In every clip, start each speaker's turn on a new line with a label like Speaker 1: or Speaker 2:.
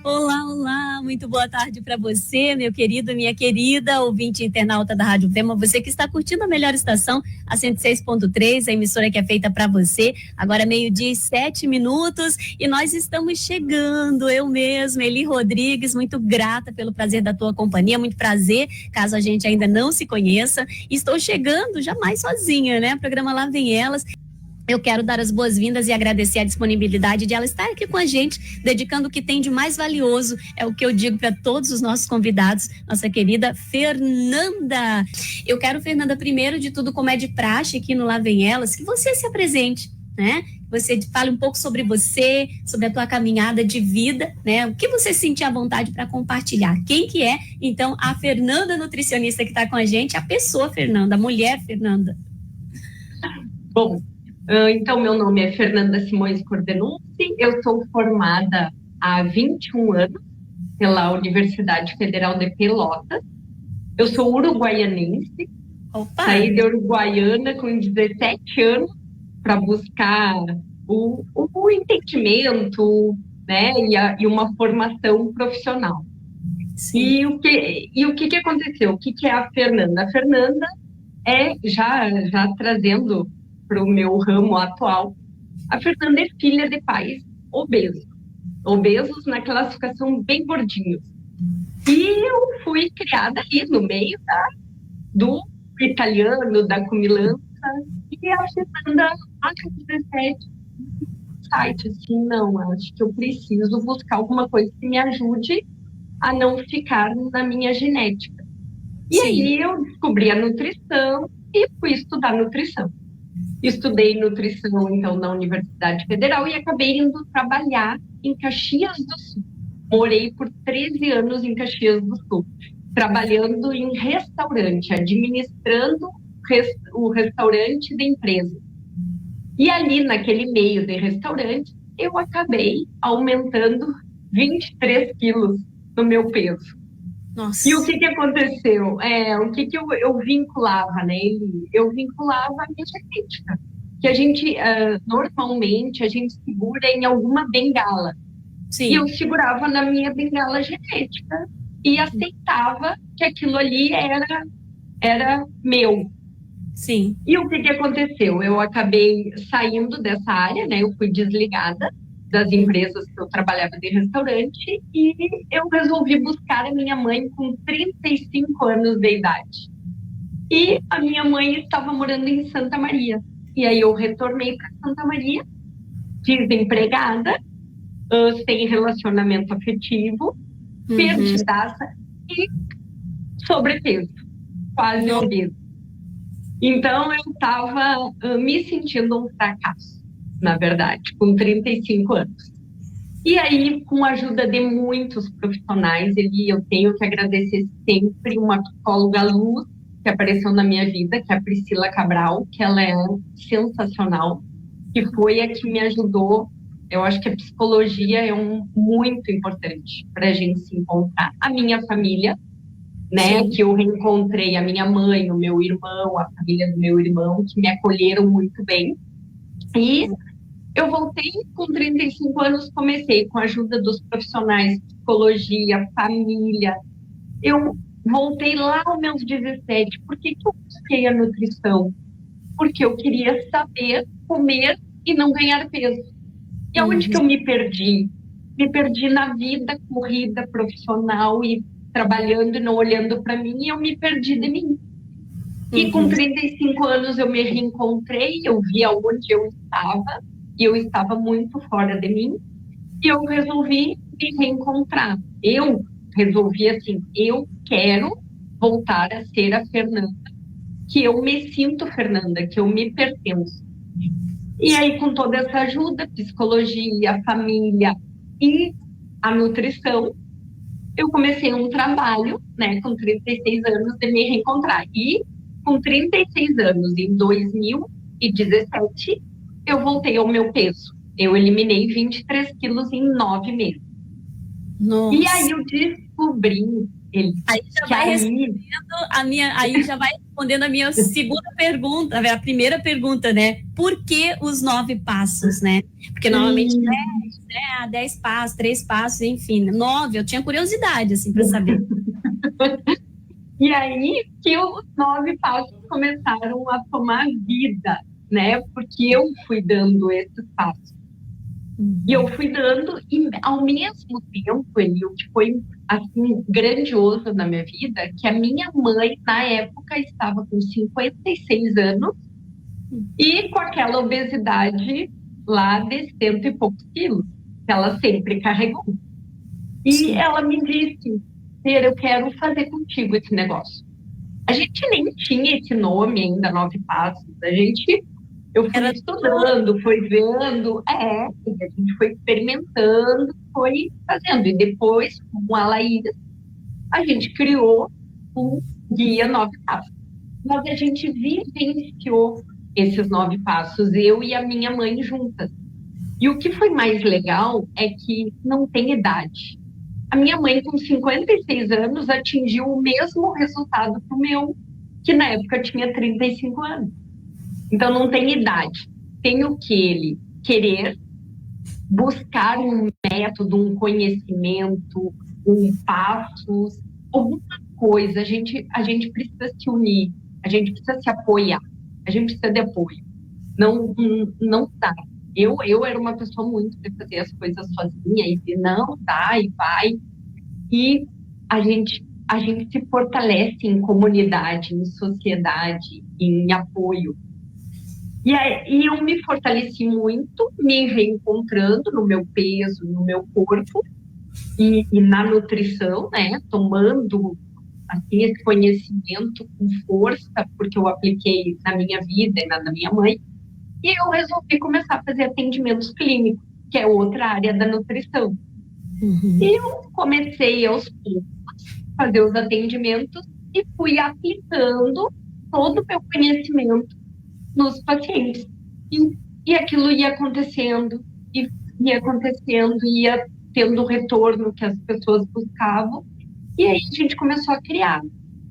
Speaker 1: Olá, olá, muito boa tarde para você, meu querido, minha querida ouvinte internauta da Rádio Tema, você que está curtindo a melhor estação, a 106.3, a emissora que é feita para você, agora 12:07, e nós estamos chegando, eu mesma, Eli Rodrigues, muito grata pelo prazer da tua companhia, muito prazer, caso a gente ainda não se conheça, estou chegando, jamais sozinha, né, programa Lá Vem Elas. Eu quero dar as boas-vindas e agradecer a disponibilidade de ela estar aqui com a gente, dedicando o que tem de mais valioso, é o que eu digo para todos os nossos convidados, nossa querida Fernanda. Eu quero, Fernanda, primeiro de tudo, como é de praxe aqui no Lá Vem Elas, que você se apresente, né? Você fale um pouco sobre você, sobre a tua caminhada de vida, né? O que você sentir à vontade para compartilhar. Quem que é, então, a Fernanda nutricionista que está com a gente, a pessoa Fernanda, a mulher Fernanda.
Speaker 2: Bom, então meu nome é Fernanda Simões Cordenucci, eu sou formada há 21 anos pela Universidade Federal de Pelotas. Eu sou uruguaianense, saí de Uruguaiana com 17 anos para buscar o entendimento, né, e uma formação profissional. Sim. E o que aconteceu? O que é a Fernanda? A Fernanda é, já trazendo para o meu ramo atual, a Fernanda é filha de pais obesos na classificação bem gordinhos. E eu fui criada ali no meio do italiano, da comilança, e a Fernanda, acho que 17, site assim, não, acho que eu preciso buscar alguma coisa que me ajude a não ficar na minha genética. E Sim. Aí eu descobri a nutrição e fui estudar nutrição. Estudei nutrição, então, na Universidade Federal e acabei indo trabalhar em Caxias do Sul. Morei por 13 anos em Caxias do Sul, trabalhando em restaurante, administrando o restaurante da empresa. E ali, naquele meio de restaurante, eu acabei aumentando 23 quilos no meu peso. Nossa. E o que aconteceu? O que eu vinculava, né? Eu vinculava a minha genética, que a gente, normalmente, a gente segura em alguma bengala. Sim. E eu segurava na minha bengala genética e aceitava que aquilo ali era meu. Sim. E o que aconteceu? Eu acabei saindo dessa área, né? Eu fui desligada das empresas que eu trabalhava de restaurante e eu resolvi buscar a minha mãe com 35 anos de idade. E a minha mãe estava morando em Santa Maria. E aí eu retornei para Santa Maria, desempregada, sem relacionamento afetivo, perdidaça e sobrepeso, quase obesa. Então eu estava me sentindo um fracasso, na verdade, com 35 anos. E aí, com a ajuda de muitos profissionais, eu tenho que agradecer sempre uma psicóloga luz que apareceu na minha vida, que é a Priscila Cabral, que ela é sensacional, que foi a que me ajudou. Eu acho que a psicologia é muito importante para a gente se encontrar. A minha família, né, Sim. que eu reencontrei a minha mãe, o meu irmão, a família do meu irmão, que me acolheram muito bem. E eu voltei com 35 anos, comecei com a ajuda dos profissionais, psicologia, família. Eu voltei lá aos meus 17. Por que eu busquei a nutrição? Porque eu queria saber comer e não ganhar peso. E aonde que eu me perdi? Me perdi na vida corrida profissional e trabalhando e não olhando para mim, e eu me perdi de mim. E com 35 anos eu me reencontrei, eu vi aonde eu estava, e eu estava muito fora de mim, e eu resolvi me reencontrar. Eu resolvi assim, eu quero voltar a ser a Fernanda, que eu me sinto Fernanda, que eu me pertenço. E aí, com toda essa ajuda, psicologia, família e a nutrição, eu comecei um trabalho, né, com 36 anos, de me reencontrar. E com 36 anos, em 2017, eu voltei ao meu peso. Eu eliminei 23 quilos em 9 meses. Nossa. E aí eu descobri Ele,
Speaker 1: Aí já vai respondendo aí já vai respondendo a minha segunda pergunta, a primeira pergunta, né? Por que os 9 passos, né? Porque normalmente 10 passos, 3 passos, enfim, 9, eu tinha curiosidade, assim, para saber.
Speaker 2: E aí que os 9 passos começaram a tomar vida, né? Porque eu fui dando esses passos. E eu fui dando, e ao mesmo tempo, ele, o que foi assim, grandioso na minha vida, que a minha mãe, na época, estava com 56 anos e com aquela obesidade lá de 100 e poucos quilos, que ela sempre carregou. E ela me disse, Fer, eu quero fazer contigo esse negócio. A gente nem tinha esse nome ainda, 9 passos. Eu fui estudando, fui vendo, a gente foi experimentando, foi fazendo. E depois, com a Laís, a gente criou o Guia 9 Passos. Mas a gente vivenciou esses 9 passos, eu e a minha mãe juntas. E o que foi mais legal é que não tem idade. A minha mãe, com 56 anos, atingiu o mesmo resultado que o meu, que na época tinha 35 anos. Então, não tem idade. Tem o que ele querer, buscar um método, um conhecimento, um passos, alguma coisa. A gente precisa se unir, a gente precisa se apoiar, a gente precisa de apoio. Não dá. Eu era uma pessoa muito de fazer as coisas sozinha e de não dá e vai. E a gente se fortalece em comunidade, em sociedade, em apoio. E eu me fortaleci muito, me reencontrando no meu peso, no meu corpo e na nutrição, né? Tomando assim, esse conhecimento com força, porque eu apliquei na minha vida e na da minha mãe. E eu resolvi começar a fazer atendimentos clínicos, que é outra área da nutrição. E eu comecei aos poucos a fazer os atendimentos e fui aplicando todo o meu conhecimento nos pacientes. E aquilo ia acontecendo, ia tendo o retorno que as pessoas buscavam. E aí a gente começou a criar.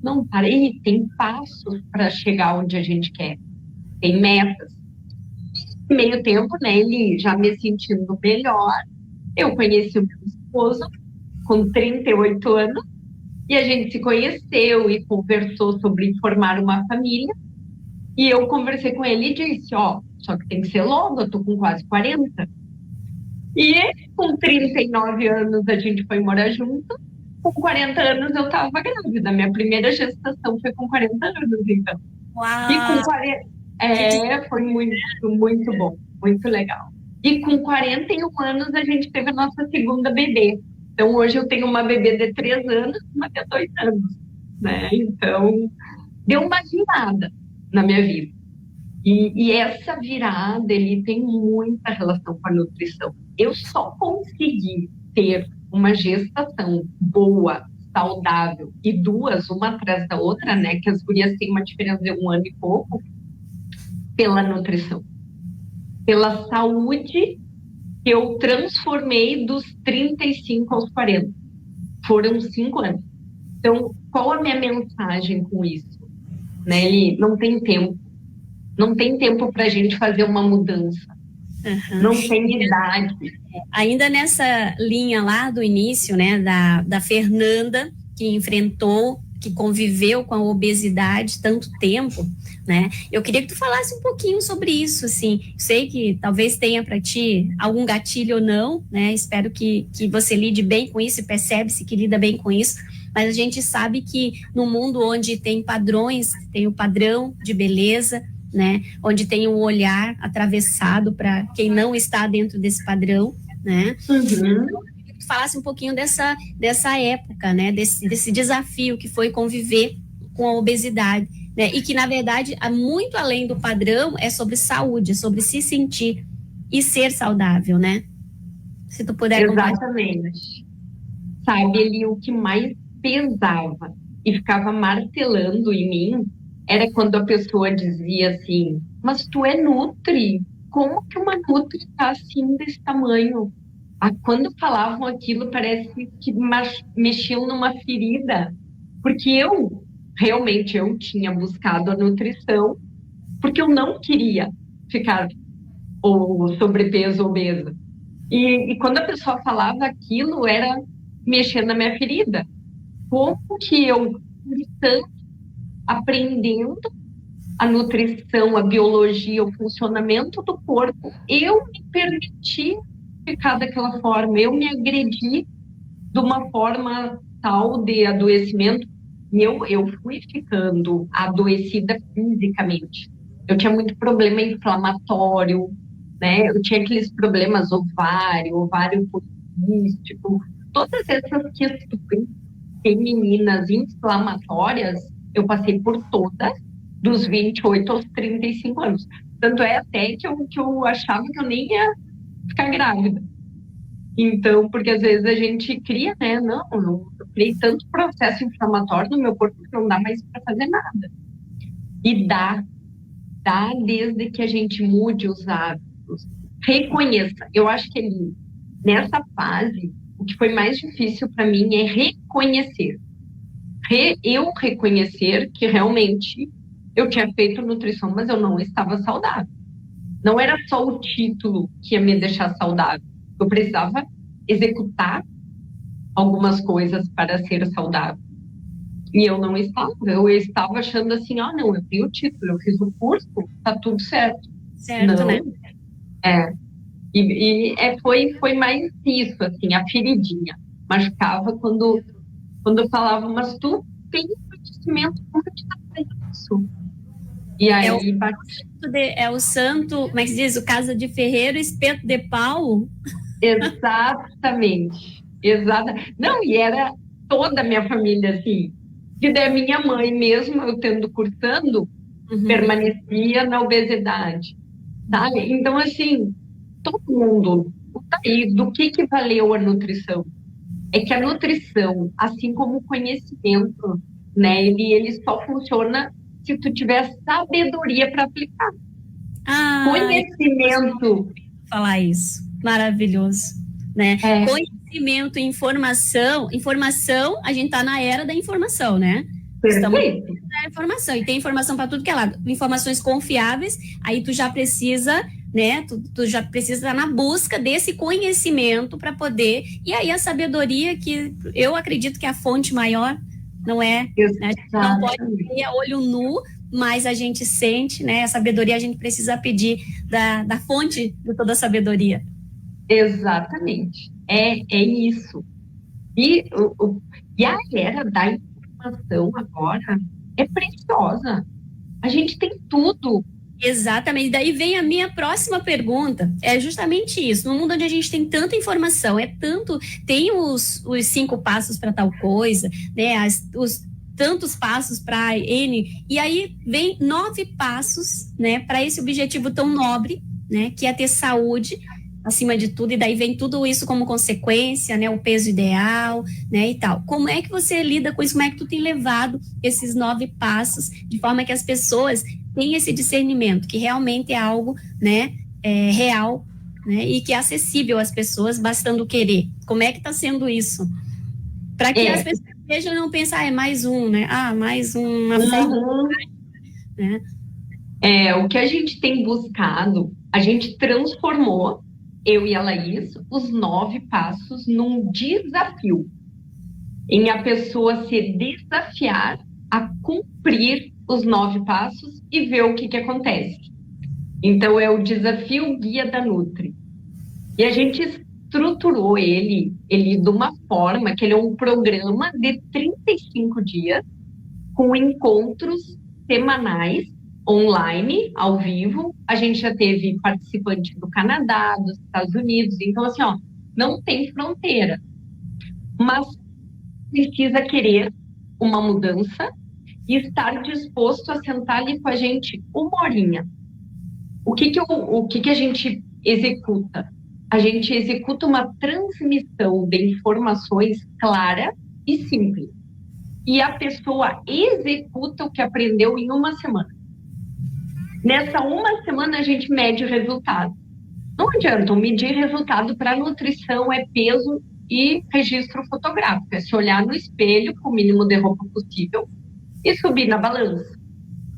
Speaker 2: Não, parei, tem passos para chegar onde a gente quer. Tem metas. Meio tempo, né, ele já me sentindo melhor. Eu conheci o meu esposo com 38 anos e a gente se conheceu e conversou sobre formar uma família. E eu conversei com ele e disse, só que tem que ser logo, eu tô com quase 40. E com 39 anos a gente foi morar junto. Com 40 anos eu estava grávida. Minha primeira gestação foi com 40 anos, então.
Speaker 1: Uau!
Speaker 2: E com 40... foi muito, muito bom, muito legal. E com 41 anos a gente teve a nossa segunda bebê. Então hoje eu tenho uma bebê de 3 anos e uma de 2 anos, né? Então deu uma virada na minha vida. E essa virada, ele tem muita relação com a nutrição. Eu só consegui ter uma gestação boa, saudável, e 2, uma atrás da outra, né? Que as gurias têm uma diferença de 1 ano e pouco, pela nutrição. Pela saúde que eu transformei dos 35 aos 40. Foram 5 anos. Então, qual a minha mensagem com isso? Né? Ele não tem tempo. Não tem tempo para a gente fazer uma mudança. Não tem idade.
Speaker 1: Ainda nessa linha lá do início, né, da Fernanda, que enfrentou, que conviveu com a obesidade tanto tempo, né? Eu queria que tu falasse um pouquinho sobre isso, assim. Sei que talvez tenha para ti algum gatilho ou não, né? Espero que você lide bem com isso e percebe-se que lida bem com isso. Mas a gente sabe que no mundo onde tem padrões, tem o padrão de beleza, né? Onde tem um olhar atravessado para quem não está dentro desse padrão, né? Então, que falasse um pouquinho dessa época, né? Desse desafio que foi conviver com a obesidade, né? E que, na verdade, muito além do padrão, é sobre saúde, é sobre se sentir e ser saudável, né? Se tu puder compartilhar.
Speaker 2: Exatamente. Sabe, ele, o que mais pesava e ficava martelando em mim era quando a pessoa dizia assim, mas tu é nutri, como que uma nutri tá assim desse tamanho? Quando falavam aquilo, parece que mexiam numa ferida, porque eu tinha buscado a nutrição, porque eu não queria ficar ou sobrepeso, obesa. E quando a pessoa falava aquilo, era mexer na minha ferida. Como que eu, tanto aprendendo a nutrição, a biologia, o funcionamento do corpo, eu me permiti ficar daquela forma, eu me agredi de uma forma tal de adoecimento, e eu fui ficando adoecida fisicamente. Eu tinha muito problema inflamatório, né? Eu tinha aqueles problemas ovário policístico, todas essas questões femininas inflamatórias, eu passei por todas, dos 28 aos 35 anos. Tanto é até que eu achava que eu nem ia ficar grávida. Então, porque às vezes a gente cria, né? Não, eu criei tanto processo inflamatório no meu corpo que não dá mais para fazer nada. E dá desde que a gente mude os hábitos, reconheça. Eu acho que nessa fase, o que foi mais difícil para mim é reconhecer. Eu reconhecer que realmente eu tinha feito nutrição, mas eu não estava saudável. Não era só o título que ia me deixar saudável. Eu precisava executar algumas coisas para ser saudável. E eu não estava. Eu estava achando assim, não, eu tenho o título, eu fiz o curso, tá tudo certo.
Speaker 1: Certo,
Speaker 2: não,
Speaker 1: né?
Speaker 2: Foi mais isso, assim, a feridinha. Machucava quando eu falava, mas tu tem conhecimento, como que tu tá fazendo isso? E aí
Speaker 1: é o santo, como é que se diz? O casa de ferreiro, espeto de pau.
Speaker 2: Exatamente. Não, e era toda a minha família assim. Que daí a minha mãe, mesmo eu tendo cursando, permanecia na obesidade. Sabe? Então, assim, todo mundo. Aí, do que valeu a nutrição? É que a nutrição, assim como o conhecimento, né, ele só funciona se tu tiver sabedoria para aplicar. Conhecimento.
Speaker 1: Falar isso. Maravilhoso. Né? Conhecimento, informação, a gente está na era da informação, né? Estamos na informação, e tem informação para tudo que é lado. Informações confiáveis, aí tu já precisa, né? Tu já precisa estar na busca desse conhecimento para poder. E aí a sabedoria, que eu acredito que é a fonte maior, não é? Né? A gente não pode ter a olho nu, mas a gente sente, né? A sabedoria a gente precisa pedir da fonte de toda a sabedoria.
Speaker 2: Exatamente. É isso. E a era da informação agora é preciosa. A gente tem tudo.
Speaker 1: Exatamente. Daí vem a minha próxima pergunta. É justamente isso. No mundo onde a gente tem tanta informação, tem os 5 passos para tal coisa, né? Os tantos passos para N, e aí vem 9 passos, né, para esse objetivo tão nobre, né, que é ter saúde acima de tudo, e daí vem tudo isso como consequência, né, o peso ideal, né, e tal. Como é que você lida com isso? Como é que tu tem levado esses 9 passos de forma que as pessoas tenham esse discernimento, que realmente é algo, né, real, né, e que é acessível às pessoas, bastando querer? Como é que está sendo isso? Para que as pessoas vejam e não pensem, é mais um, né? Mais uma forma,
Speaker 2: né? O que a gente tem buscado, a gente transformou, eu e a Laís, os 9 passos num desafio, em a pessoa se desafiar a cumprir os 9 passos e ver o que acontece. Então, é o desafio Guia da Nutri. E a gente estruturou ele de uma forma que ele é um programa de 35 dias, com encontros semanais, online, ao vivo. A gente já teve participante do Canadá, dos Estados Unidos. Então, assim, não tem fronteira. Mas precisa querer uma mudança e estar disposto a sentar ali com a gente uma horinha. O que a gente executa? A gente executa uma transmissão de informações clara e simples. E a pessoa executa o que aprendeu em uma semana. Nessa uma semana, a gente mede o resultado. Não adianta, medir resultado para nutrição é peso e registro fotográfico. É se olhar no espelho com o mínimo de roupa possível e subir na balança.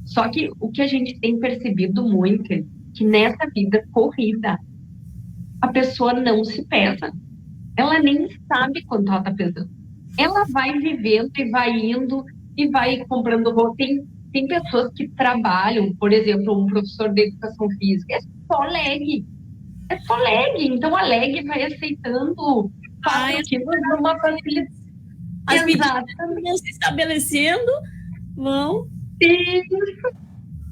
Speaker 2: Só que o que a gente tem percebido muito é que nessa vida corrida, a pessoa não se pesa. Ela nem sabe quanto ela está pesando. Ela vai vivendo e vai indo e vai comprando roupa. Tem pessoas que trabalham, por exemplo, um professor de educação física, é só leg. É só leg. Então a leg vai aceitando 4 quilos de uma facilidade.
Speaker 1: As medidas vão se estabelecendo, vão.
Speaker 2: Isso.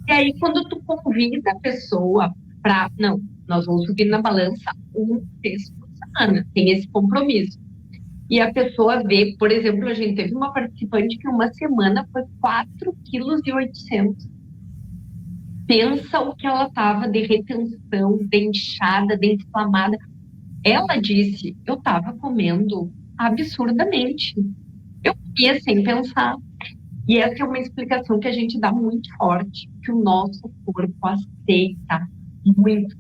Speaker 2: E aí, quando tu convida a pessoa para, não, nós vamos subir na balança 1 vez por semana, tem esse compromisso. E a pessoa vê, por exemplo, a gente teve uma participante que uma semana foi 4,8 kg. Pensa o que ela estava de retenção, de inchada, de inflamada. Ela disse, eu estava comendo absurdamente. Eu comia sem pensar. E essa é uma explicação que a gente dá muito forte, que o nosso corpo aceita muito.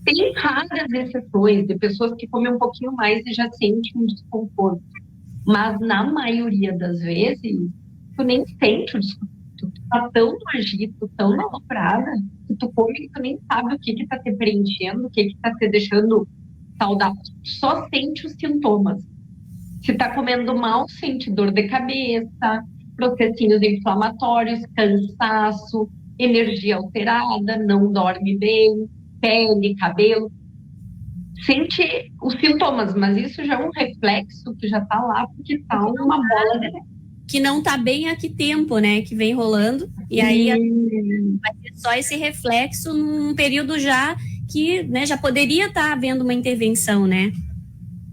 Speaker 2: Tem raras exceções de pessoas que comem um pouquinho mais e já sentem um desconforto. Mas na maioria das vezes, tu nem sente o desconforto. Tu tá tão no agito, tão na aloprada, que tu come e tu nem sabe o que tá te preenchendo, o que tá te deixando saudável. Só sente os sintomas. Se tá comendo mal, sente dor de cabeça, processinhos inflamatórios, cansaço, energia alterada, não dorme bem, pele, cabelo. Sente os sintomas, mas isso já é um reflexo que já tá lá, porque tá uma bola de neve.
Speaker 1: Que não tá bem há que tempo, né? Que vem rolando. E aí vai ter só esse reflexo num período já que, né, já poderia estar havendo uma intervenção, né?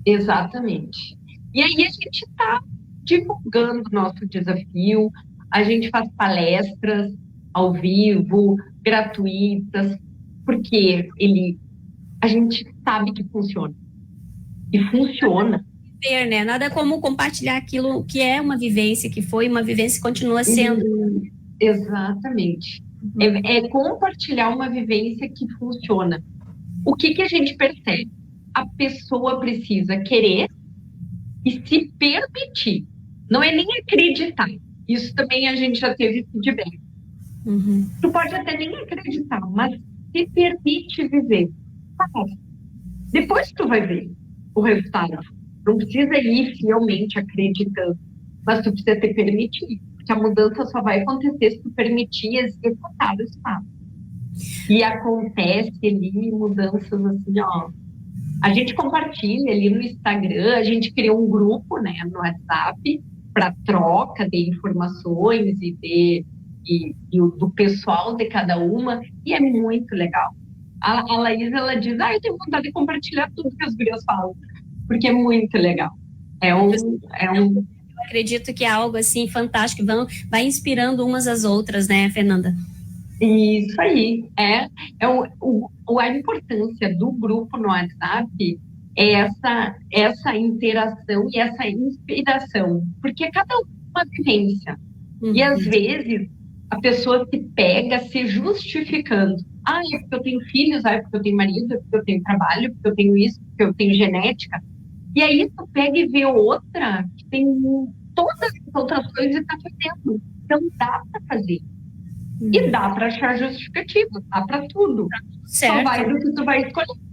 Speaker 2: Exatamente. E aí a gente tá divulgando o nosso desafio, a gente faz palestras ao vivo, gratuitas, porque a gente sabe que funciona. E funciona.
Speaker 1: Ver, né? Nada como compartilhar aquilo que é uma vivência, que foi uma vivência e continua sendo.
Speaker 2: Exatamente. É compartilhar uma vivência que funciona. O que a gente percebe? A pessoa precisa querer e se permitir. Não é nem acreditar. Isso também a gente já teve feedback. Tu pode até nem acreditar, mas se permite viver. Depois tu vai ver o resultado. Não precisa ir fielmente acreditando, mas tu precisa te permitir. Porque a mudança só vai acontecer se tu permitir executar o estado. E acontece ali mudanças assim, ó. A gente compartilha ali no Instagram, a gente criou um grupo, né, no WhatsApp, para troca de informações e do pessoal de cada uma, e é muito legal. A Laís, ela diz, eu tenho vontade de compartilhar tudo que as gurias falam, porque é muito legal.
Speaker 1: Eu acredito que é algo assim fantástico, vai inspirando umas às outras, né, Fernanda?
Speaker 2: Isso aí. A importância do grupo no WhatsApp é essa interação e essa inspiração, porque cada uma vivência. E às vezes a pessoa se pega se justificando. É porque eu tenho filhos, é porque eu tenho marido, é porque eu tenho trabalho, é porque eu tenho isso, é porque eu tenho genética. E aí tu pega e vê outra que tem todas as outras coisas e tá fazendo. Então dá para fazer. E dá para achar justificativa, dá para tudo.
Speaker 1: Certo.
Speaker 2: Só vai do que tu vai escolher.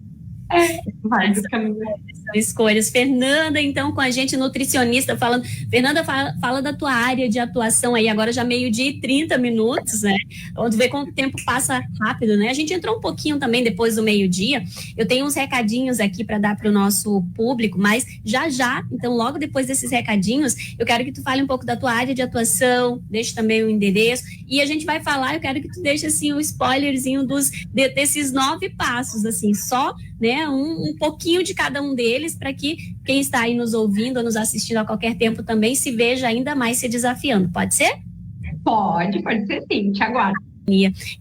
Speaker 2: Vai do caminho.
Speaker 1: São escolhas. Fernanda, então, com a gente, nutricionista, falando. Fernanda, fala da tua área de atuação aí, agora já 12h e 30 minutos, né? Onde vê como o tempo passa rápido, né? A gente entrou um pouquinho também depois do meio-dia. Eu tenho uns recadinhos aqui para dar para o nosso público, mas já, então, logo depois desses recadinhos, eu quero que tu fale um pouco da tua área de atuação, deixe também o endereço, e a gente vai falar, eu quero que tu deixe, assim, um spoilerzinho desses 9 passos, assim, só, né, um pouquinho de cada um deles, para que quem está aí nos ouvindo ou nos assistindo a qualquer tempo também se veja ainda mais se desafiando. Pode ser?
Speaker 2: Pode ser sim, te aguardo.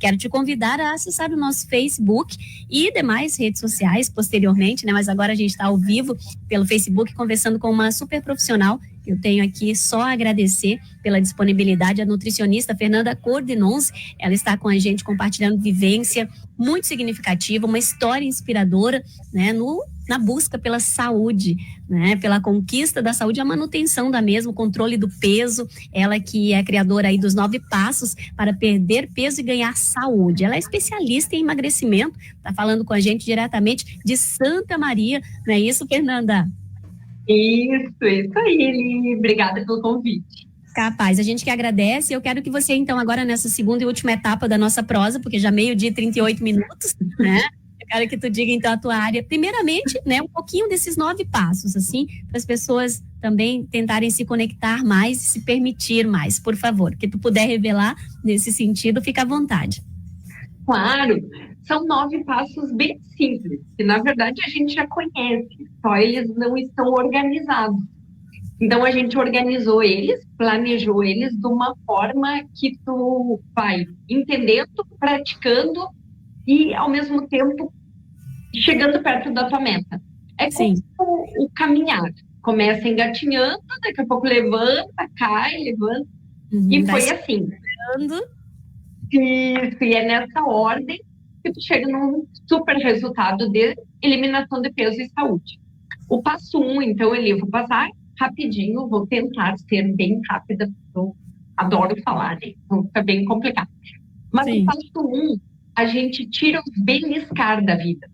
Speaker 1: Quero te convidar a acessar o nosso Facebook e demais redes sociais posteriormente, né? Mas agora a gente está ao vivo pelo Facebook conversando com uma super profissional. Eu tenho aqui só a agradecer pela disponibilidade, a nutricionista Fernanda Cordenonce. Ela está com a gente compartilhando vivência muito significativa, uma história inspiradora, né, na busca pela saúde, né, pela conquista da saúde, a manutenção da mesma, o controle do peso. Ela que é criadora aí dos 9 passos para perder peso e ganhar saúde. Ela é especialista em emagrecimento, está falando com a gente diretamente de Santa Maria, não é isso, Fernanda?
Speaker 2: Isso aí, Eli. Obrigada pelo convite.
Speaker 1: Capaz, a gente que agradece. Eu quero que você, então, agora nessa segunda e última etapa da nossa prosa, porque já 12h e 38 minutos, né? Eu quero que tu diga, então, a tua área. Primeiramente, né, um pouquinho desses 9 passos, assim, para as pessoas também tentarem se conectar mais e se permitir mais, por favor. Que tu puder revelar nesse sentido, fica à vontade.
Speaker 2: Claro, são 9 passos bem simples, que na verdade a gente já conhece, só eles não estão organizados. Então a gente organizou eles, planejou eles de uma forma que tu vai entendendo, praticando e ao mesmo tempo chegando perto da tua meta. É como o caminhar. Começa engatinhando, daqui a pouco levanta, cai, levanta. E foi assim. Isso, e é nessa ordem que tu chega num super resultado de eliminação de peso e saúde. O passo 1, então, eu vou passar rapidinho, vou tentar ser bem rápida, porque eu adoro falar, né? Então fica bem complicado. Mas o passo 1, a gente tira os beliscar da vida.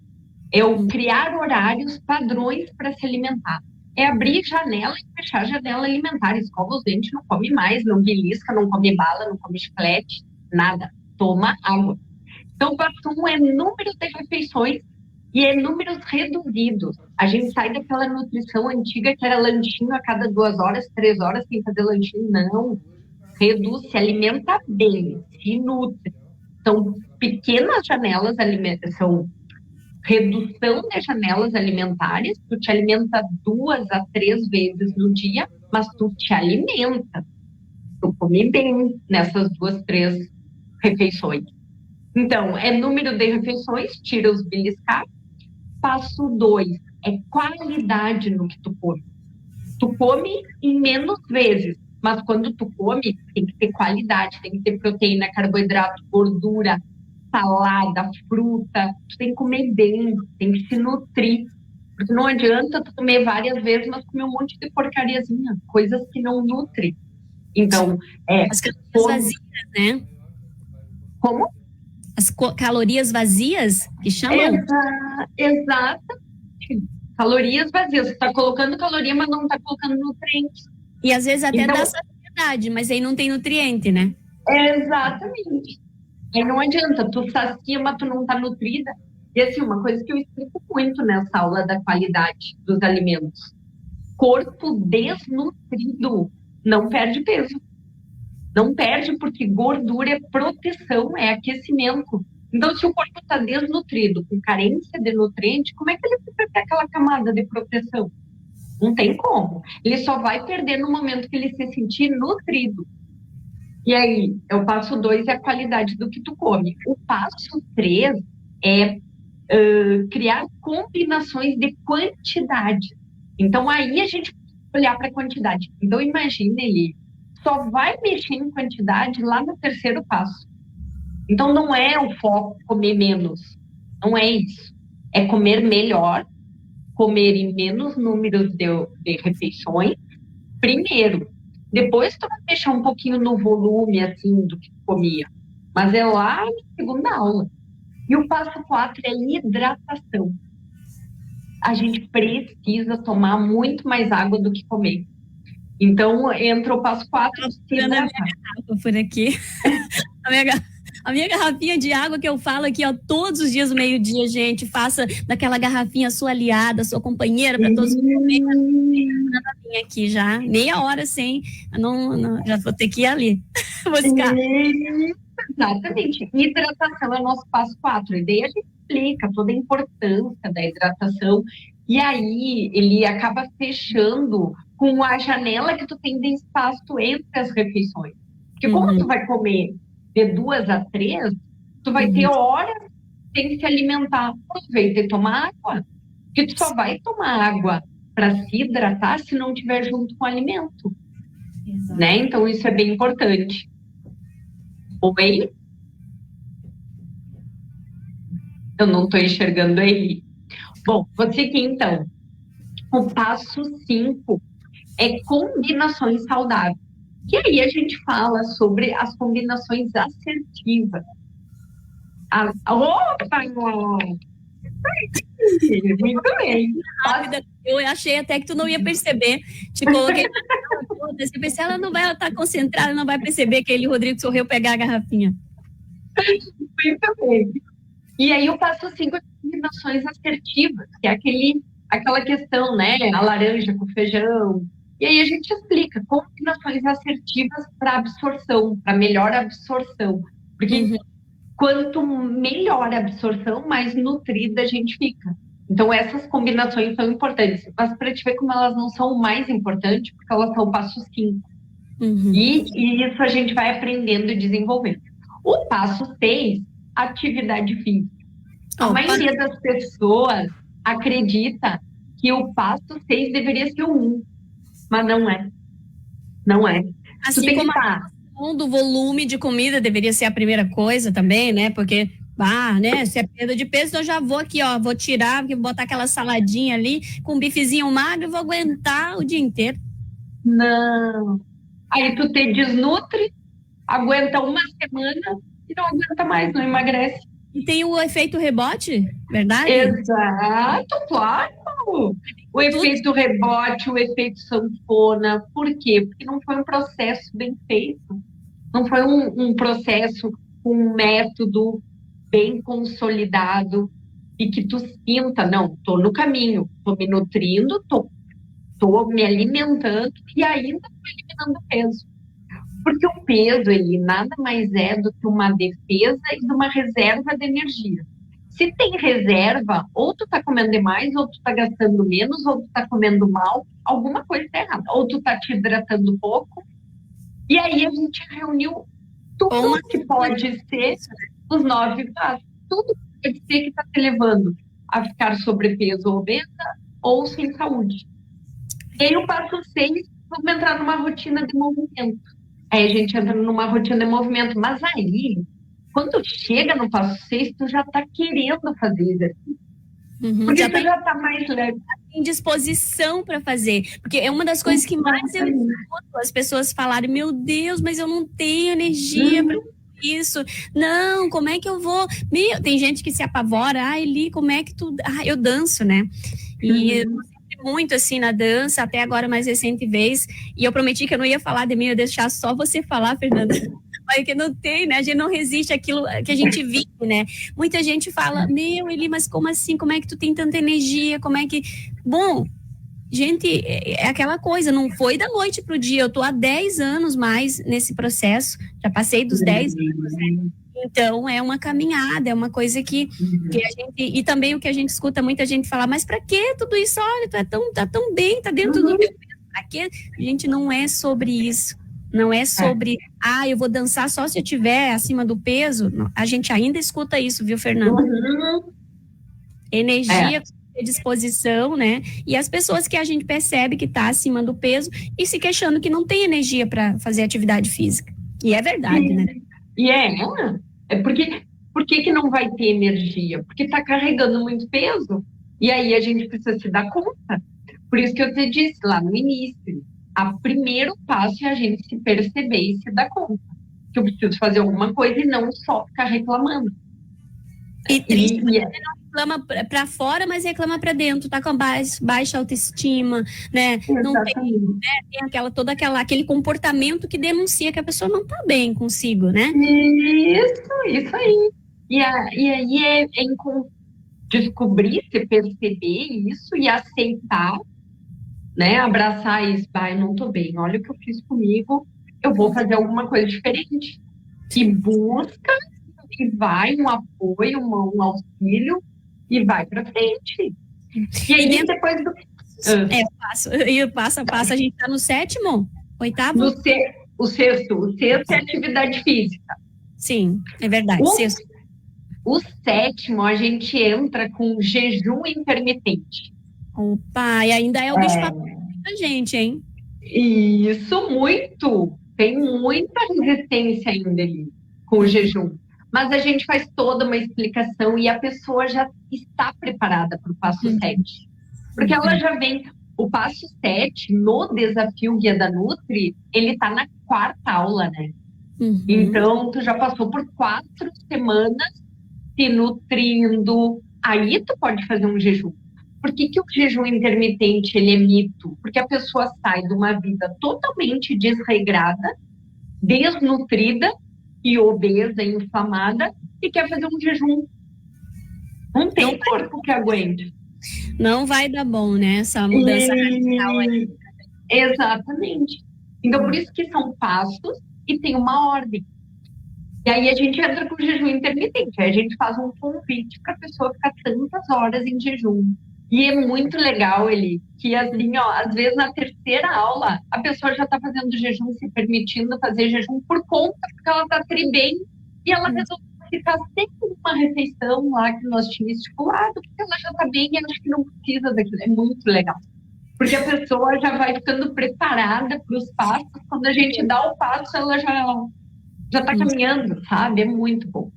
Speaker 2: É o criar horários padrões para se alimentar. É abrir janela e fechar janela alimentar. Escova os dentes, não come mais, não belisca, não come bala, não come chiclete, nada. Toma água. Então, o passo 1 é número de refeições e é números reduzidos. A gente sai daquela nutrição antiga que era lanchinho a cada 2 horas, 3 horas, sem fazer lanchinho. Não. Reduz, se alimenta bem, se nutre. São pequenas janelas alimentares, são redução de janelas alimentares. Tu te alimenta 2 a 3 vezes no dia, mas tu te alimenta. Tu come bem nessas 2, 3 refeições. Então, é número de refeições, tira os beliscar. Passo 2, é qualidade no que tu come. Tu come em menos vezes, mas quando tu come, tem que ter qualidade, tem que ter proteína, carboidrato, gordura, salada, fruta. Tu tem que comer bem, tem que se nutrir. Porque não adianta tu comer várias vezes, mas comer um monte de porcariazinha, coisas que não nutrem. Então,
Speaker 1: as calorias vazias, né?
Speaker 2: Como?
Speaker 1: As calorias vazias, que chamam?
Speaker 2: Exatamente. Calorias vazias. Você está colocando caloria, mas não está colocando nutrientes.
Speaker 1: E às vezes até dá saciedade, mas aí não tem nutriente, né?
Speaker 2: Exatamente. Aí não adianta, tu sacia, mas tu não está nutrida. E assim, uma coisa que eu explico muito nessa aula da qualidade dos alimentos. Corpo desnutrido não perde peso. Não perde porque gordura é proteção, é aquecimento. Então, se o corpo está desnutrido, com carência de nutriente, como é que ele vai ter aquela camada de proteção? Não tem como. Ele só vai perder no momento que ele se sentir nutrido. E aí, o passo 2 é a qualidade do que tu come. O passo 3 é criar combinações de quantidade. Então, aí a gente olhar para a quantidade. Então, imagine ele só vai mexer em quantidade lá no 3º passo. Então, não é o foco comer menos. Não é isso. É comer melhor, comer em menos número de refeições, primeiro. Depois, tu vai deixar um pouquinho no volume, assim, do que tu comia. Mas é lá na segunda aula. E o passo 4 é hidratação. A gente precisa tomar muito mais água do que comer. Então, entra o passo 4.
Speaker 1: Por aqui. A minha garrafinha de água que eu falo aqui, ó, todos os dias, meio-dia, gente, faça daquela garrafinha sua aliada, sua companheira, para todos os momentos. Aqui já, meia hora sem, já vou ter que ir ali buscar.
Speaker 2: Exatamente. Hidratação é o nosso passo 4. E daí a gente explica toda a importância da hidratação. E aí ele acaba fechando com a janela que tu tem de espaço entre as refeições. Porque como tu vai comer de 2 a 3, tu vai ter horas sem se alimentar. Aproveita e toma água. Porque tu só vai tomar água para se hidratar se não tiver junto com o alimento. Né? Então, isso é bem importante. Oi? Eu não estou enxergando aí. Bom, vou seguir então. O passo 5 é combinações saudáveis. E aí a gente fala sobre as combinações assertivas. Opa! Muito bem.
Speaker 1: Rápida. Eu achei até que tu não ia perceber. Te coloquei na tela toda. Eu pensei, ela não vai estar concentrada, ela não vai perceber que ele, Rodrigo, correu pegar a garrafinha.
Speaker 2: Muito bem. E aí o passo 5 é combinações assertivas, que é aquela questão, né? A laranja com feijão. E aí a gente explica combinações assertivas para absorção, para melhor absorção. Porque quanto melhor a absorção, mais nutrida a gente fica. Então essas combinações são importantes. Mas para te ver como elas não são o mais importante, porque elas são o passo 5. E isso a gente vai aprendendo e desenvolvendo. O passo 6, atividade física. A maioria das pessoas acredita que o passo 6 deveria ser o 1, mas não é. Não é.
Speaker 1: Assim como a questão do volume de comida deveria ser a primeira coisa também, né? Porque, né? Se é perda de peso, eu já vou aqui, ó, vou tirar, vou botar aquela saladinha ali com um bifezinho magro e vou aguentar o dia inteiro.
Speaker 2: Não. Aí tu te desnutre, aguenta uma semana e não aguenta mais, não emagrece.
Speaker 1: E tem o efeito rebote, verdade?
Speaker 2: Exato, claro. O efeito rebote, o efeito sanfona. Por quê? Porque não foi um processo bem feito. Não foi um processo com um método bem consolidado e que tu sinta, não, tô no caminho, tô me nutrindo, tô me alimentando e ainda tô eliminando peso. Porque o peso, ele nada mais é do que uma defesa e de uma reserva de energia. Se tem reserva, ou tu tá comendo demais, ou tu tá gastando menos, ou tu tá comendo mal, alguma coisa tá errada. Ou tu tá te hidratando pouco. E aí a gente reuniu tudo que pode ser os 9 passos. Tudo que pode ser que tá te levando a ficar sobrepeso ou obesa ou sem saúde. E aí o passo 6, vamos entrar numa rotina de movimento. Aí a gente entra numa rotina de movimento. Mas aí, quando chega no passo 6, tu já tá querendo fazer exercício. Porque tu já tá mais leve.
Speaker 1: Tem disposição para fazer. Porque é uma das coisas que mais eu escuto as pessoas falarem, meu Deus, mas eu não tenho energia para isso. Não, como é que eu vou? Tem gente que se apavora. Eli, como é que tu... eu danço, né? E muito assim na dança, até agora mais recente vez, e eu prometi que eu não ia falar de mim, eu ia deixar só você falar, Fernanda, mas que não tem, né, a gente não resiste àquilo que a gente vive, né, muita gente fala, Eli, mas como assim, como é que tu tem tanta energia, como é que, bom, gente, é aquela coisa, não foi da noite pro dia, eu tô há 10 anos mais nesse processo, já passei dos 10 anos, né? Então, é uma caminhada, é uma coisa que a gente... E também o que a gente escuta muita gente falar, mas para que tudo isso? Olha, tá tão bem, tá dentro do meu peso. Pra quê? Gente, não é sobre isso. Não é sobre, eu vou dançar só se eu estiver acima do peso. Não, a gente ainda escuta isso, viu, Fernanda? Energia, disposição, né? E as pessoas que a gente percebe que tá acima do peso e se queixando que não tem energia para fazer atividade física. E é verdade, né?
Speaker 2: E por que não vai ter energia? Porque está carregando muito peso. E aí a gente precisa se dar conta. Por isso que eu te disse lá no início. O primeiro passo é a gente se perceber e se dar conta. Que eu preciso fazer alguma coisa e não só ficar reclamando.
Speaker 1: E triste, não reclama para fora, mas reclama para dentro. Tá com baixa autoestima, né? Não tem, né? Tem aquele comportamento que denuncia que a pessoa não tá bem consigo, né?
Speaker 2: Isso aí. E aí é descobrir, se perceber isso e aceitar, né? Abraçar isso. Eu não tô bem, olha o que eu fiz comigo, eu vou fazer alguma coisa diferente. E busca, e vai um apoio, um auxílio, e vai para frente. E aí depois do...
Speaker 1: passo a passo, a gente tá no 7º, 8º?
Speaker 2: O sexto é atividade física.
Speaker 1: Sim, é verdade.
Speaker 2: O,
Speaker 1: Sexto.
Speaker 2: o sétimo, a gente entra com jejum intermitente.
Speaker 1: Opa, e ainda é o bicho papão da gente, hein?
Speaker 2: Isso, muito. Tem muita resistência ainda ali com o jejum. Mas a gente faz toda uma explicação e a pessoa já está preparada para o passo
Speaker 1: Uhum.
Speaker 2: 7. Porque ela já vem. O passo 7 no desafio Guia da Nutri, ele está na quarta aula, né?
Speaker 1: Uhum.
Speaker 2: Então, tu já passou por 4 semanas se nutrindo. Aí tu pode fazer um jejum. Por que o jejum intermitente ele é mito? Porque a pessoa sai de uma vida totalmente desregrada, desnutrida e obesa, inflamada, e quer fazer um jejum. Não tem corpo que aguente.
Speaker 1: Não vai dar bom, né? Essa mudança radical aí.
Speaker 2: Exatamente. Então, por isso que são passos e tem uma ordem. E aí a gente entra com o jejum intermitente. Aí a gente faz um convite para a pessoa ficar tantas horas em jejum. E é muito legal, que assim, ó, às vezes na terceira aula, a pessoa já está fazendo jejum, se permitindo fazer jejum por conta, porque ela está tri bem, e ela resolveu ficar sem uma refeição lá que nós tínhamos estipulado, porque ela já está bem e acho que não precisa daquilo. É muito legal. Porque a pessoa já vai ficando preparada para os passos, quando a gente dá o passo, ela já está caminhando, sabe? É muito bom.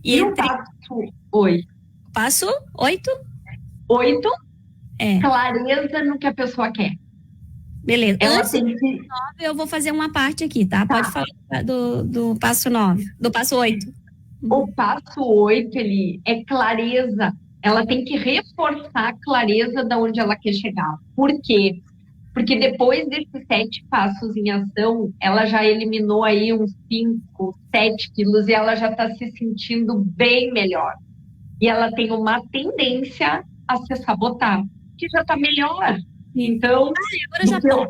Speaker 2: E o passo 8?
Speaker 1: Passo 8?
Speaker 2: 8, clareza no que a pessoa quer.
Speaker 1: Beleza.
Speaker 2: Ela
Speaker 1: Antes
Speaker 2: tem
Speaker 1: do
Speaker 2: que...
Speaker 1: 9, eu vou fazer uma parte aqui, tá? Pode falar do passo 9, do passo 8.
Speaker 2: O passo 8, é clareza. Ela tem que reforçar a clareza de onde ela quer chegar. Por quê? Porque depois desses 7 passos em ação, ela já eliminou aí uns 5, 7 quilos e ela já está se sentindo bem melhor. E ela tem uma tendência a se sabotar, que já está melhor. Então,
Speaker 1: agora já tô.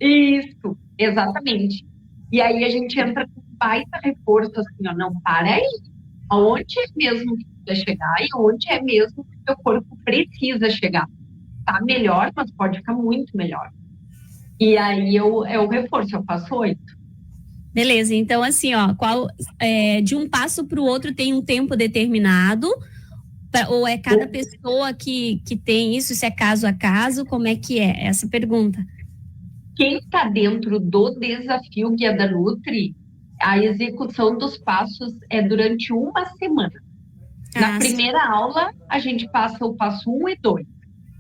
Speaker 2: Isso, exatamente. E aí a gente entra com um baita reforço, assim, ó, não, para aí. Aonde é mesmo que tu vai chegar e onde é mesmo que o teu corpo precisa chegar. Tá melhor, mas pode ficar muito melhor. E aí é o reforço, eu faço 8.
Speaker 1: Beleza, então assim, ó, de um passo para o outro tem um tempo determinado, ou é cada pessoa que tem isso, se é caso a caso, como é que é? Essa pergunta.
Speaker 2: Quem está dentro do desafio Guia da Nutri, a execução dos passos é durante uma semana. Na primeira aula, a gente passa o passo 1 e 2.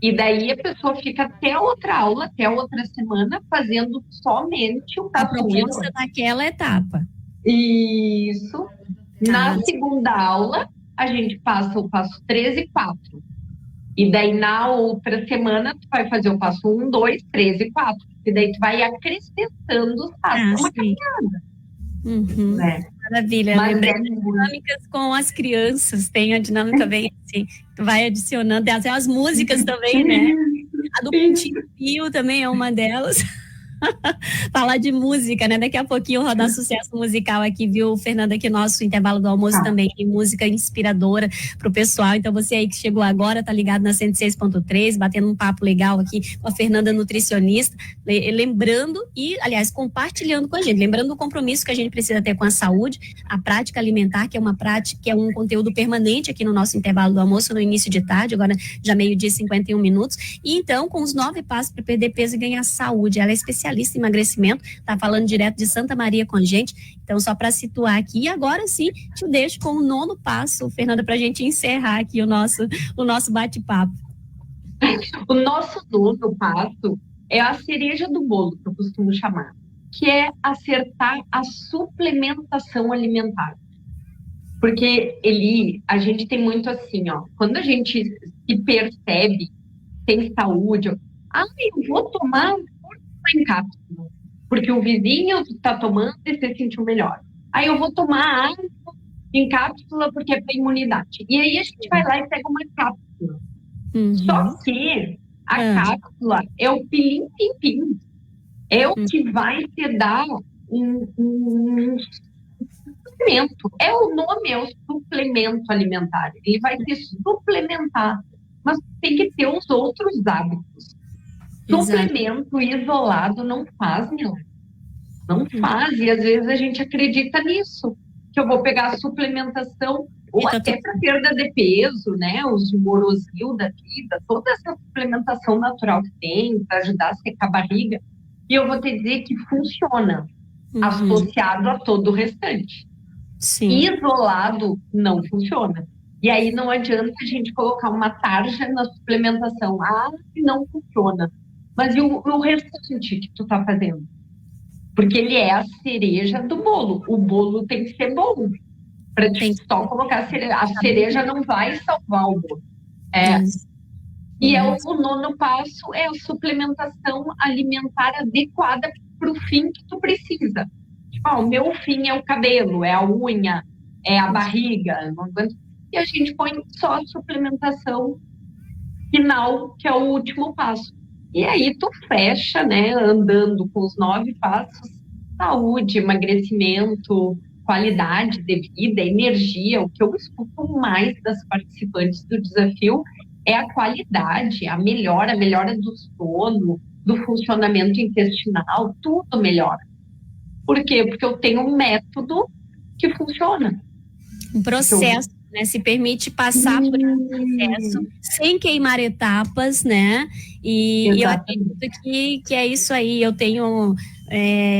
Speaker 2: E daí a pessoa fica até a outra aula, até a outra semana, fazendo somente o passo 1 e 2.
Speaker 1: Naquela etapa.
Speaker 2: Isso. Na segunda aula, a gente passa o passo 3 e 4. E daí na outra semana, tu vai fazer o passo 1, 2, 3 e 4. E daí tu vai acrescentando os passos. Uma caminhada.
Speaker 1: Uhum. Maravilha. Lembrei das dinâmicas com as crianças. Tem a dinâmica bem assim. Tu vai adicionando. Tem até as músicas também, né? A do Pintinho Pio também é uma delas. Falar de música, né? Daqui a pouquinho rodar sucesso musical aqui, viu, Fernanda? Aqui nosso intervalo do almoço também tem música inspiradora pro pessoal. Então você aí que chegou agora, tá ligado na 106.3, batendo um papo legal aqui com a Fernanda nutricionista, lembrando e, aliás, compartilhando com a gente, lembrando o compromisso que a gente precisa ter com a saúde, a prática alimentar, que é uma prática, que é um conteúdo permanente aqui no nosso intervalo do almoço, no início de tarde, agora já meio-dia e 51 minutos. E então, com os 9 passos para perder peso e ganhar saúde, ela é especialista em emagrecimento, tá falando direto de Santa Maria com a gente, então só para situar aqui, e agora sim, te deixo com o 9º passo, Fernanda, pra gente encerrar aqui o nosso bate-papo.
Speaker 2: O nosso 9º passo é a cereja do bolo, que eu costumo chamar, que é acertar a suplementação alimentar. Porque, a gente tem muito assim, ó, quando a gente se percebe, tem saúde, eu vou tomar em cápsula, porque o vizinho está tomando e se sentiu melhor. Aí eu vou tomar água em cápsula porque é para imunidade. E aí a gente vai lá e pega uma cápsula. Só que a cápsula é o pilim-pim-pim. É o que vai te dar um suplemento. O nome é o suplemento alimentar. Ele vai te suplementar. Mas tem que ter os outros hábitos. Suplemento isolado não faz milagre. Não faz. E às vezes a gente acredita nisso. que eu vou pegar a suplementação, ou
Speaker 1: Então,
Speaker 2: até para perda de peso, né? Os Morosil da vida, toda essa suplementação natural que tem, para ajudar a secar a barriga. E eu vou te dizer que funciona, associado a todo o restante.
Speaker 1: Sim.
Speaker 2: Isolado, não funciona. E aí não adianta a gente colocar uma tarja na suplementação. Ah, não funciona. Mas e o restante que tu tá fazendo? Porque ele é a cereja do bolo. O bolo tem que ser bom. Para só colocar a cereja. A cereja não vai salvar o bolo. E o nono passo é a suplementação alimentar adequada para o fim que tu precisa. Tipo, o meu fim é o cabelo, é a unha, é a barriga. E a gente põe só a suplementação final, que é o último passo. E aí tu fecha, né, andando com os 9 passos: saúde, emagrecimento, qualidade de vida, energia. O que eu escuto mais das participantes do desafio é a qualidade, a melhora do sono, do funcionamento intestinal, tudo melhora. Por quê? Porque eu tenho um método que funciona.
Speaker 1: Um processo, né? Se permite passar por esse processo sem queimar etapas, né? E eu acredito que é isso aí. Eu tenho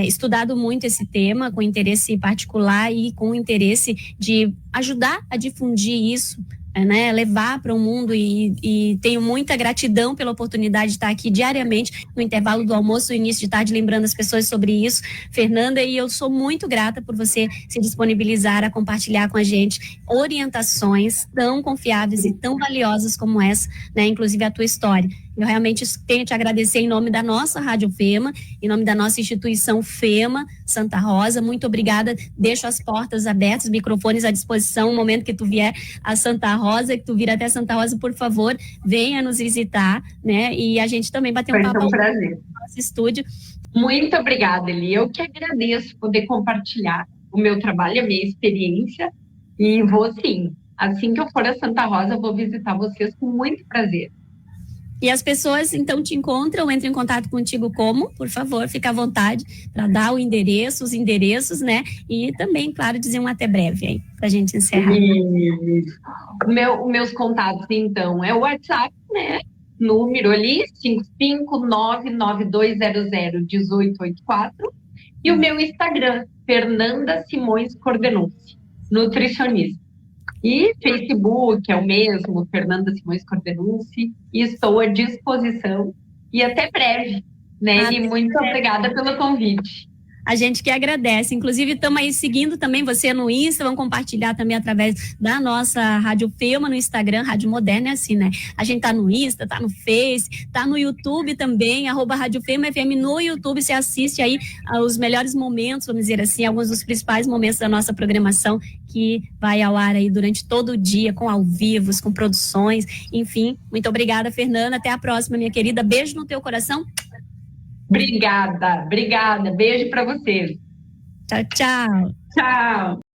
Speaker 1: estudado muito esse tema com interesse particular e com interesse de ajudar a difundir isso, né, levar para o mundo, e tenho muita gratidão pela oportunidade de estar aqui diariamente no intervalo do almoço e início de tarde, lembrando as pessoas sobre isso, Fernanda, e eu sou muito grata por você se disponibilizar a compartilhar com a gente orientações tão confiáveis e tão valiosas como essa, né, inclusive a tua história. Eu realmente tenho que te agradecer em nome da nossa Rádio FEMA, em nome da nossa instituição FEMA Santa Rosa. Muito obrigada. Deixo as portas abertas, os microfones à disposição. No momento que tu vier a Santa Rosa, que tu vir até Santa Rosa, por favor, venha nos visitar, né? E a gente também bater um papo
Speaker 2: no
Speaker 1: nosso estúdio.
Speaker 2: Muito obrigada, Eli. Eu que agradeço poder compartilhar o meu trabalho, a minha experiência. E vou sim. Assim que eu for a Santa Rosa, eu vou visitar vocês com muito prazer.
Speaker 1: E as pessoas, então, te encontram, entram em contato contigo como? Por favor, fica à vontade para dar o endereço, os endereços, né? E também, claro, dizer um até breve aí, para a gente encerrar.
Speaker 2: Meus contatos, então, é o WhatsApp, né? Número ali, 55992001884. E o meu Instagram, Fernanda Simões Cordenucci, nutricionista. E Facebook é o mesmo, Fernanda Simões Cordenucci, e estou à disposição. E até breve, né? E muito obrigada pelo convite.
Speaker 1: A gente que agradece. Inclusive, estamos aí seguindo também você no Insta, vamos compartilhar também através da nossa Rádio FEMA no Instagram, Rádio Moderna é assim, né? A gente tá no Insta, tá no Face, tá no YouTube também, @Rádio FEMA FM no YouTube, você assiste aí os melhores momentos, vamos dizer assim, alguns dos principais momentos da nossa programação, que vai ao ar aí durante todo o dia, com ao vivos, com produções, enfim. Muito obrigada, Fernanda. Até a próxima, minha querida. Beijo no teu coração.
Speaker 2: Obrigada. Beijo para vocês.
Speaker 1: Tchau, tchau.
Speaker 2: Tchau.